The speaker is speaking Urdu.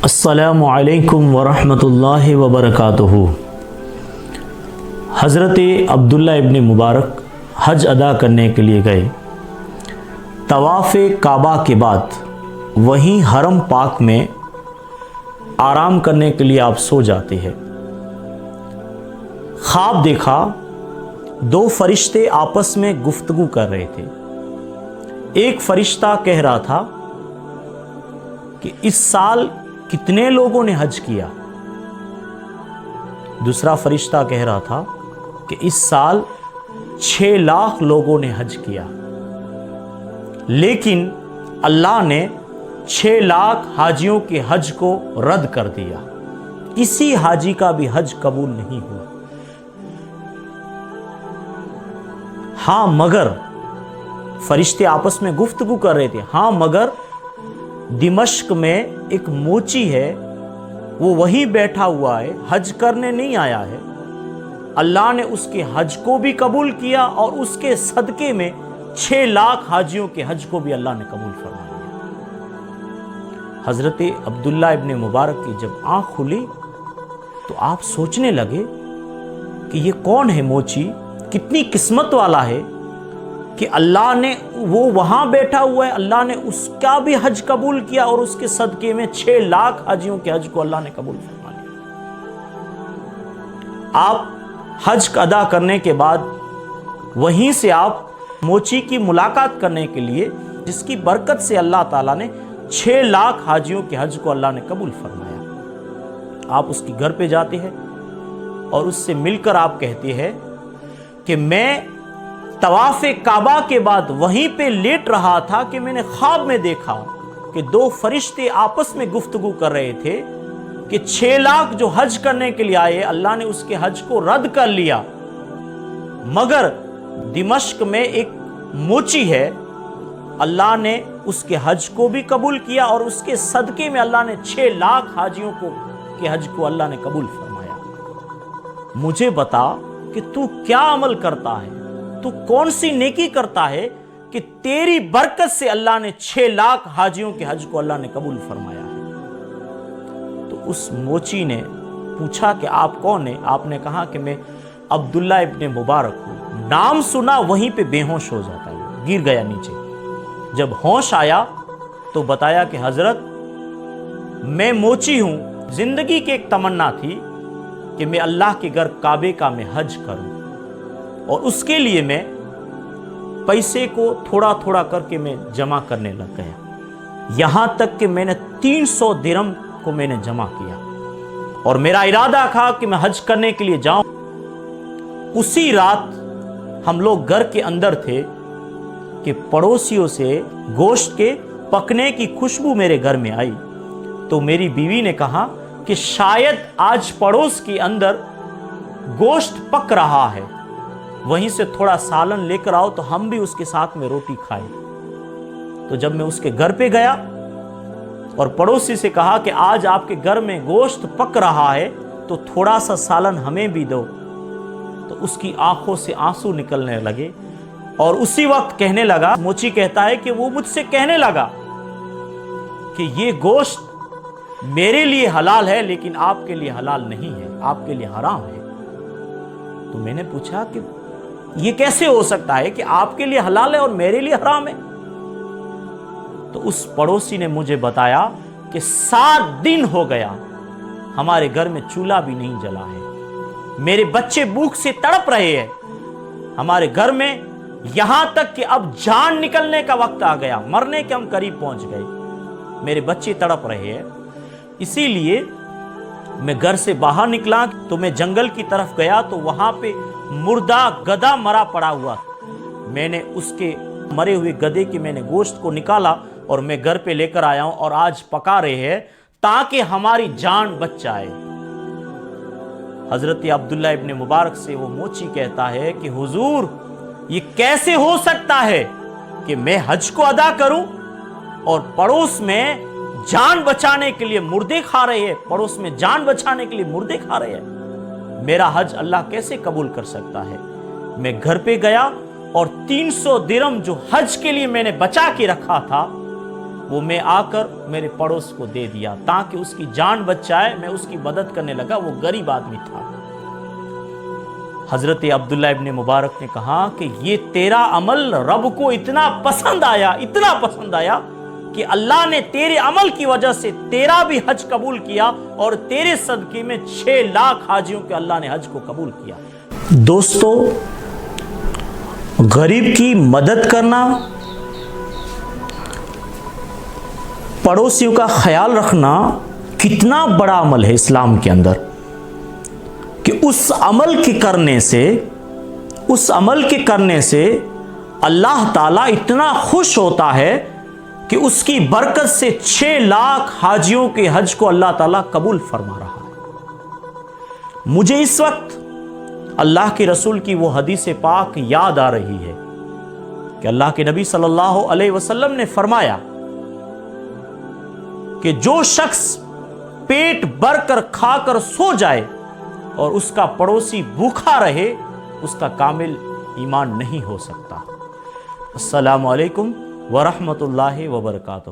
السلام علیکم ورحمۃ اللہ وبرکاتہ۔ حضرت عبداللہ ابن مبارک حج ادا کرنے کے لیے گئے۔ طواف کعبہ کے بعد وہیں حرم پاک میں آرام کرنے کے لیے آپ سو جاتے ہیں۔ خواب دیکھا، دو فرشتے آپس میں گفتگو کر رہے تھے۔ ایک فرشتہ کہہ رہا تھا کہ اس سال کتنے لوگوں نے حج کیا؟ دوسرا فرشتہ کہہ رہا تھا کہ اس سال 6 لاکھ لوگوں نے حج کیا، لیکن اللہ نے 6 لاکھ حاجیوں کے حج کو رد کر دیا، کسی حاجی کا بھی حج قبول نہیں ہوا۔ ہاں مگر فرشتے آپس میں گفتگو کر رہے تھے، ہاں مگر دمشق میں ایک موچی ہے، وہ وہیں بیٹھا ہوا ہے، حج کرنے نہیں آیا ہے، اللہ نے اس کے حج کو بھی قبول کیا اور اس کے صدقے میں 6 لاکھ حاجیوں کے حج کو بھی اللہ نے قبول فرما لیا۔ حضرت عبداللہ ابن مبارک کی جب آنکھ کھلی تو آپ سوچنے لگے کہ یہ کون ہے موچی، کتنی قسمت والا ہے کہ اللہ نے، وہ وہاں بیٹھا ہوا ہے، اللہ نے اس کا بھی حج قبول کیا اور اس کے صدقے میں 6 لاکھ حاجیوں کے حج کو اللہ نے قبول فرما لیا۔ آپ حج ادا کرنے کے بعد وہیں سے آپ موچی کی ملاقات کرنے کے لیے، جس کی برکت سے اللہ تعالیٰ نے 6 لاکھ حاجیوں کے حج کو اللہ نے قبول فرمایا۔ آپ اس کے گھر پہ جاتے ہیں اور اس سے مل کر آپ کہتے ہیں کہ میں طواف کعبہ کے بعد وہیں پہ لیٹ رہا تھا کہ میں نے خواب میں دیکھا کہ 2 فرشتے آپس میں گفتگو کر رہے تھے کہ 6 لاکھ جو حج کرنے کے لیے آئے، اللہ نے اس کے حج کو رد کر لیا، مگر دمشق میں ایک موچی ہے، اللہ نے اس کے حج کو بھی قبول کیا اور اس کے صدقے میں اللہ نے 6 لاکھ حاجیوں کے حج کو اللہ نے قبول فرمایا۔ مجھے بتا کہ تو کیا عمل کرتا ہے، تو کون سی نیکی کرتا ہے کہ تیری برکت سے اللہ نے 6 لاکھ حاجیوں کے حج کو اللہ نے قبول فرمایا ہے۔ تو اس موچی نے پوچھا کہ آپ کون ہیں؟ آپ نے کہا کہ میں عبداللہ ابن مبارک ہوں۔ نام سنا وہیں پہ بے ہوش ہو جاتا ہے، گر گیا نیچے۔ جب ہوش آیا تو بتایا کہ حضرت میں موچی ہوں، زندگی کی ایک تمنا تھی کہ میں اللہ کے گھر کعبے کا میں حج کروں، اور اس کے لیے میں پیسے کو تھوڑا تھوڑا کر کے میں جمع کرنے لگ گیا، یہاں تک کہ میں نے 300 درہم کو میں نے جمع کیا، اور میرا ارادہ تھا کہ میں حج کرنے کے لیے جاؤں۔ اسی رات ہم لوگ گھر کے اندر تھے کہ پڑوسیوں سے گوشت کے پکنے کی خوشبو میرے گھر میں آئی، تو میری بیوی نے کہا کہ شاید آج پڑوس کے اندر گوشت پک رہا ہے، وہیں سے تھوڑا سالن لے کر آؤ تو ہم بھی اس کے ساتھ میں روٹی کھائیں۔ تو جب میں اس کے گھر پہ گیا اور پڑوسی سے کہا کہ آج آپ کے گھر میں گوشت پک رہا ہے تو تھوڑا سا سالن ہمیں بھی دو، تو اس کی آنکھوں سے آنسو نکلنے لگے، اور اسی وقت کہنے لگا، موچی کہتا ہے کہ وہ مجھ سے کہنے لگا کہ یہ گوشت میرے لیے حلال ہے لیکن آپ کے لیے حلال نہیں ہے، آپ کے لیے حرام ہے۔ تو میں نے پوچھا کہ یہ کیسے ہو سکتا ہے کہ آپ کے لیے حلال ہے اور میرے لیے حرام ہے؟ تو اس پڑوسی نے مجھے بتایا کہ 7 دن ہو گیا ہمارے گھر میں چولہا بھی نہیں جلا ہے، میرے بچے بھوک سے تڑپ رہے ہیں، ہمارے گھر میں یہاں تک کہ اب جان نکلنے کا وقت آ گیا، مرنے کے ہم قریب پہنچ گئے، میرے بچے تڑپ رہے ہیں۔ اسی لیے میں گھر سے باہر نکلا تو میں جنگل کی طرف گیا تو وہاں پہ مردہ گدھا مرا پڑا ہوا، میں نے اس کے مرے ہوئے گدھے کے میں نے گوشت کو نکالا اور میں گھر پہ لے کر آیا ہوں، اور آج پکا رہے ہیں تاکہ ہماری جان بچ جائے۔ حضرت عبداللہ ابن مبارک سے وہ موچی کہتا ہے کہ حضور یہ کیسے ہو سکتا ہے کہ میں حج کو ادا کروں اور پڑوس میں جان بچانے کے لیے مردے کھا رہے ہیں، پڑوس میں جان بچانے کے لیے مردے کھا رہے ہیں، میرا حج اللہ کیسے قبول کر سکتا ہے؟ میں گھر پہ گیا اور 300 درہم جو حج کے لیے میں نے بچا کے رکھا تھا وہ میں آ کر میرے پڑوس کو دے دیا تاکہ اس کی جان بچ جائے. میں اس کی مدد کرنے لگا. وہ غریب آدمی تھا. حضرت عبداللہ ابن مبارک نے کہا کہ یہ تیرا عمل رب کو اتنا پسند آیا کہ اللہ نے تیرے عمل کی وجہ سے تیرا بھی حج قبول کیا اور تیرے صدقے میں 6 لاکھ حاجیوں کے اللہ نے حج کو قبول کیا. دوستو، غریب کی مدد کرنا، پڑوسیوں کا خیال رکھنا کتنا بڑا عمل ہے اسلام کے اندر، کہ اس عمل کے کرنے سے اللہ تعالیٰ اتنا خوش ہوتا ہے کہ اس کی برکت سے 6 لاکھ حاجیوں کے حج کو اللہ تعالیٰ قبول فرما رہا ہے. مجھے اس وقت اللہ کے رسول کی وہ حدیث پاک یاد آ رہی ہے کہ اللہ کے نبی صلی اللہ علیہ وسلم نے فرمایا کہ جو شخص پیٹ بھر کر کھا کر سو جائے اور اس کا پڑوسی بھوکا رہے، اس کا کامل ایمان نہیں ہو سکتا. السلام علیکم ورحمۃ اللہ وبرکاتہ.